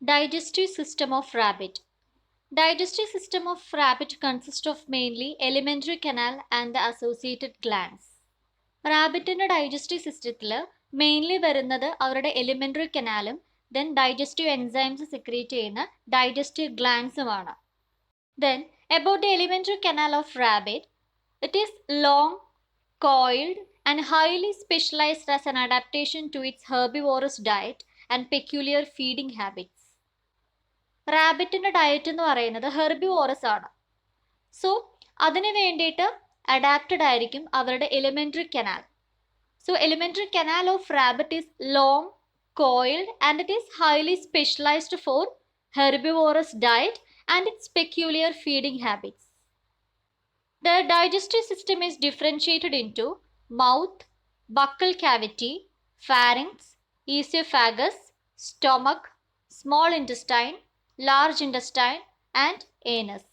Digestive system of rabbit. Digestive system of rabbit consists of mainly alimentary canal and the associated glands. റാബിറ്റിൻ്റെ digestive സിസ്റ്റത്തിൽ mainly വരുന്നത് അവരുടെ elementary കനാലും then digestive enzymes secrete ചെയ്യുന്ന digestive ഗ്ലാൻസുമാണ്. Then about the elementary canal of rabbit, it is long, coiled and highly specialized as an adaptation to its herbivorous diet and peculiar feeding habits. റാബിറ്റിൻ്റെ diet എന്ന് പറയുന്നത് herbivorous ആണ്. So അതിന് വേണ്ടിയിട്ട് adapted ആയിരിക്കും അവരുടെ elementary canal. So elementary canal of rabbit is long, coiled and it is highly specialized for herbivorous diet and its peculiar feeding habits. The digestive system is differentiated into mouth, buccal cavity, pharynx, esophagus, stomach, small intestine, large intestine, and anus.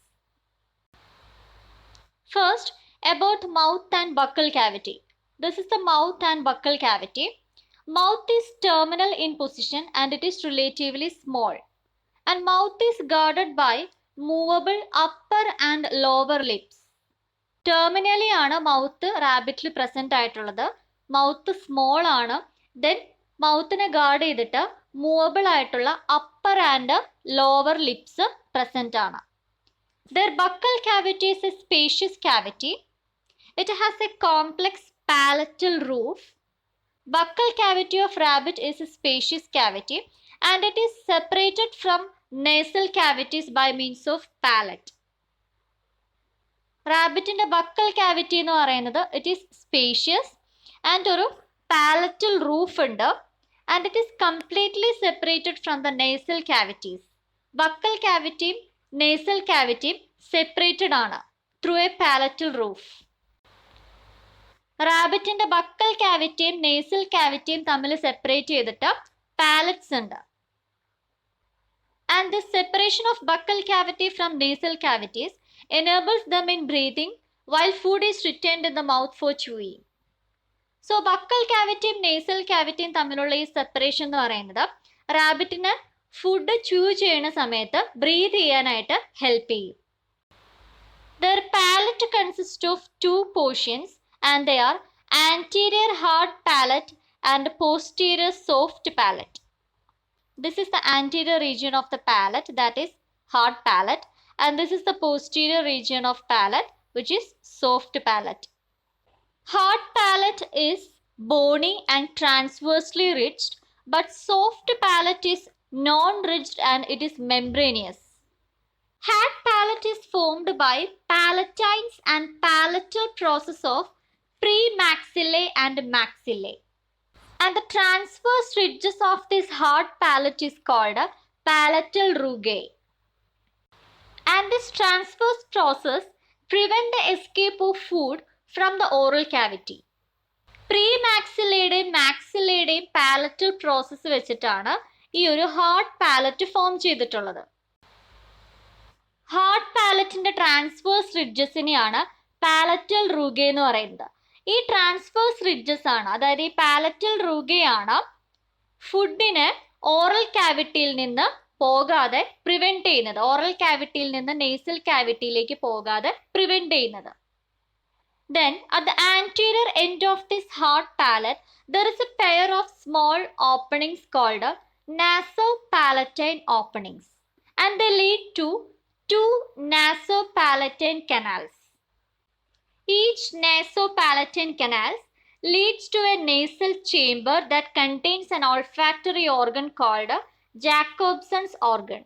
First, about mouth and buccal cavity. This is the mouth and buccal cavity. Mouth is terminal in position and it is relatively small. And mouth is guarded by movable upper and lower lips. Terminally ആണ് mouth റാബിറ്റിൽ present ആയിട്ടുള്ളത്. Mouth small ആണ്. Then മൗത്തിനെ guard ചെയ്തിട്ട് movable ആയിട്ടുള്ള upper and lower lips present ആണ്. Their buccal cavity is a spacious cavity. It has a complex palatal roof. Buccal cavity of rabbit is a spacious cavity and it is separated from nasal cavities by means of palate. റാബിറ്റിൻ്റെ buccal cavity എന്ന് പറയുന്നത് it is spacious and ഒരു palatal roof ഉണ്ട് and it is completely separated from the nasal cavities. Buccal ക്യാവിറ്റിയും nasal ക്യാവിറ്റിയും separated ആണ് through a palatal roof. റാബിറ്റിൻ്റെ buccal ക്യാവിറ്റിയും നേസൽ ക്യാവിറ്റിയും തമ്മിൽ സെപ്പറേറ്റ് ചെയ്തിട്ട് പാലറ്റ്സ് ഉണ്ട്. And this separation of buccal cavity from nasal cavities enables them in breathing while food is retained in the mouth for chewing. So buccal cavity യും nasal cavity യും തമ്മിലുള്ള ഈ separation എന്ന് പറയുന്നത് റാബിറ്റിന് ഫുഡ് ച്യൂ ചെയ്യുന്ന സമയത്ത് breath ചെയ്യാനായിട്ട് help ചെയ്യും. Their palate consists of two portions and they are anterior hard palate and posterior soft palate. This is the anterior region of the palate, that is hard palate, and this is the posterior region of palate, which is soft palate. Hard palate is bony and transversely ridged, but soft palate is non-ridged and it is membranous. Hard palate is formed by palatines and palatal process of premaxillae and maxillae. And the transverse ridges of this hard palate is called palatal rugae. And this transverse process prevent the escape of food from the oral cavity. പ്രീമാക്സിലയുടെയും മാക്സിലയുടെയും palatal process വെച്ചിട്ടാണ് ഈ ഒരു hard palate form ചെയ്തിട്ടുള്ളത്. Hard പാലറ്റിന്റെ transverse റിഡ്ജസിനെയാണ് palatal rugae എന്ന് പറയുന്നത്. ഈ ട്രാൻസ്വേഴ്സ് റിഡ്ജസ് ആണ്, അതായത് ഈ പാലറ്റൽ റൂഗയാണ് ഫുഡിനെ ഓറൽ കാവിറ്റിയിൽ നിന്ന് പോകാതെ പ്രിവെന്റ് ചെയ്യുന്നത്, ഓറൽ കാവിറ്റിയിൽ നിന്ന് നേസൽ കാവിറ്റിയിലേക്ക് പോകാതെ പ്രിവെന്റ് ചെയ്യുന്നത്. Then at the anterior end of this hard palate there is a pair of small openings called nasopalatine openings and they lead to two nasopalatine canals. Each nasopalatine canal leads to a nasal chamber that contains an olfactory organ called Jacobson's organ.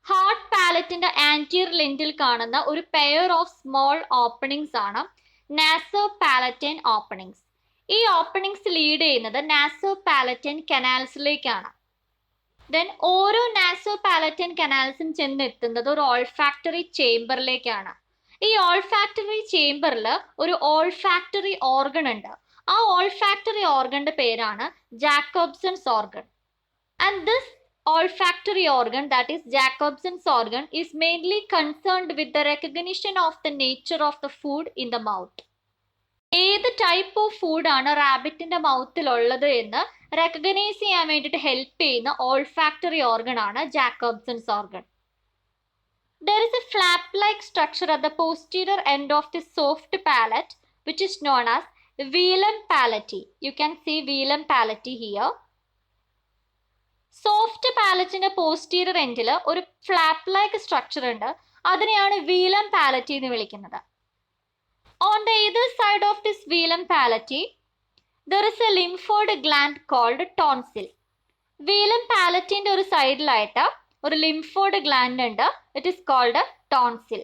ഹാർഡ് പാലറ്റിന്റെ anterior ലെൻഡിൽ കാണുന്ന ഒരു pair of small openings ആണ് nasopalatine openings. ഈ openings lead ചെയ്യുന്നത് nasopalatine കനാൽസിലേക്കാണ്. Then ഓരോ നാസോപാലറ്റൈൻ കനാൽസും ചെന്നെത്തുന്നത് ഒരു ഓൾഫാക്ടറി ചേംബറിലേക്കാണ്. ഈ ഓൾഫാക്ടറി ചേംബറിൽ ഒരു ഓൾഫാക്ടറി ഓർഗൺ ഉണ്ട്. ആ ഓൾഫാക്ടറി ഓർഗന്റെ പേരാണ് Jacobson's organ. And this olfactory organ, that is Jacobson's organ, is mainly concerned with the recognition of the nature of the food in the mouth. ഏത് ടൈപ്പ് ഓഫ് ഫുഡാണ് റാബിറ്റിന്റെ മൗത്തിൽ ഉള്ളത് എന്ന് റെക്കഗ്നൈസ് ചെയ്യാൻ വേണ്ടിയിട്ട് ഹെൽപ്പ് ചെയ്യുന്ന ഓൾഫാക്ടറി ഓർഗൺ ആണ് ജാക്കോബ്സൺസ് organ. There is a flap-like structure at the posterior end of the soft palate, which is known as velum palatii. You can see velum palatii here. Soft പാലറ്റിന്റെ posterior എൻഡിൽ ഒരു flap like structure ഉണ്ട്. അതിനെയാണ് വീലം പാലറ്റി എന്ന് വിളിക്കുന്നത്. On the either side of this velum palatii, there is a lymphoid gland called tonsil. Velum പാലറ്റിന്റെ ഒരു സൈഡിലായിട്ട് ഒരു ലിംഫോയിഡ് ഗ്ലാൻഡ് ഉണ്ട്. It is called tonsil.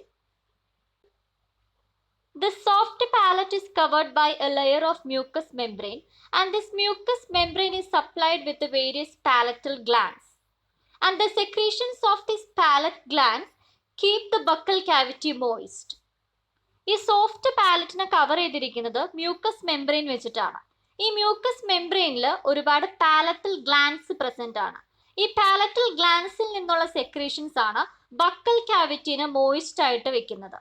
The soft palate is covered by a layer of mucous membrane, and this mucous membrane is supplied with the various palatal glands. And the secretions of these palate glands keep the buccal cavity moist. ഈ soft പാലറ്റിനെ cover ചെയ്തിരിക്കുന്നത് mucus membrane വെച്ചിട്ടാണ്. ഈ mucus മെംബ്രെയിനിൽ ഒരുപാട് palatal glands present ആണ്. ഈ palatal ഗ്ലാൻഡ്സിൽ നിന്നുള്ള secretions ആണ് buccal ക്യാവിറ്റിനെ moist ആയിട്ട് വെക്കുന്നത്.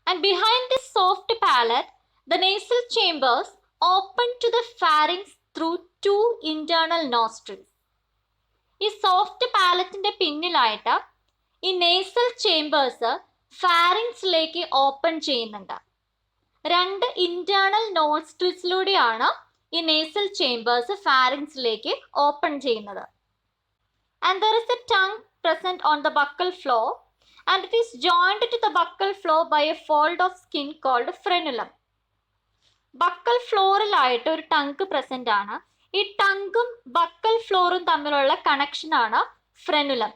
And behind this soft palate, the nasal chambers open to the pharynx through two internal nostrils. ഈ സോഫ്റ്റ് പാലറ്റിന്റെ പിന്നിലായിട്ട് ഈ നേസൽ ചേംബേഴ്സ് ഫാരിങ്സിലേക്ക് ഓപ്പൺ ചെയ്യുന്നുണ്ട്. രണ്ട് ഇന്റേണൽ നോസ്ട്രിൽസിലൂടെയാണ് ഈ നേസൽ ചേംബേഴ്സ് ഫാരിങ്സിലേക്ക് ഓപ്പൺ ചെയ്യുന്നത്. And there is a tongue present on the buccal floor, and it is joined to the buccal floor by a fold of skin called frenulum. ബക്കൽ ഫ്ലോറിലായിട്ട് ഒരു tongue present ആണ്. ഈ ടങ്കും buccal ഫ്ലോറും തമ്മിലുള്ള connection ആണ് frenulum.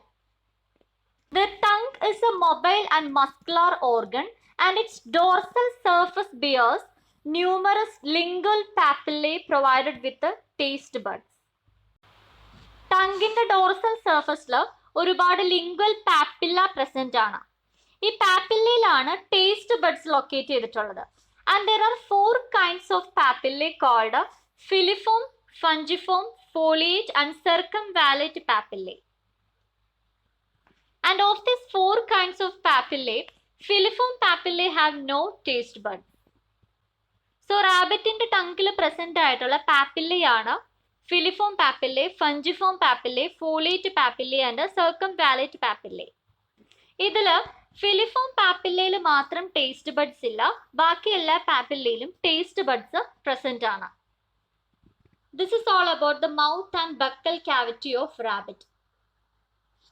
The tongue is a mobile and muscular organ, and its dorsal surface bears numerous lingual papillae provided with the taste buds. ടങ്കിന്റെ dorsal സർഫസിൽ ഒരുപാട് ലിംഗ്വൽ പാപ്പില്ല പ്രസന്റ് ആണ്. ഈ പാപ്പില്ലയിലാണ് ടേസ്റ്റ് ബഡ്സ് ലൊക്കേറ്റ് ചെയ്തിട്ടുള്ളത്. And there are 4 kinds of papillae called filiform, fungiform, foliate and circumvallate papillae. And of these 4 kinds of papillae, filiform papillae have no taste buds. So റാബിറ്റിന്റെ ടങ്കിൽ പ്രസന്റ് ആയിട്ടുള്ള പാപ്പില്ലയാണ് filiform papillae, fungiform papillae, foliate papillae and circumvallate papillae. ഇതിൽ filiform പാപ്പില്ലയിൽ മാത്രം taste buds ഇല്ല. ബാക്കി എല്ലാ പാപ്പില്ലയിലും ടേസ്റ്റ് ബഡ്സ് പ്രസന്റ് ആണ്. This is all about the mouth and buccal cavity of rabbit.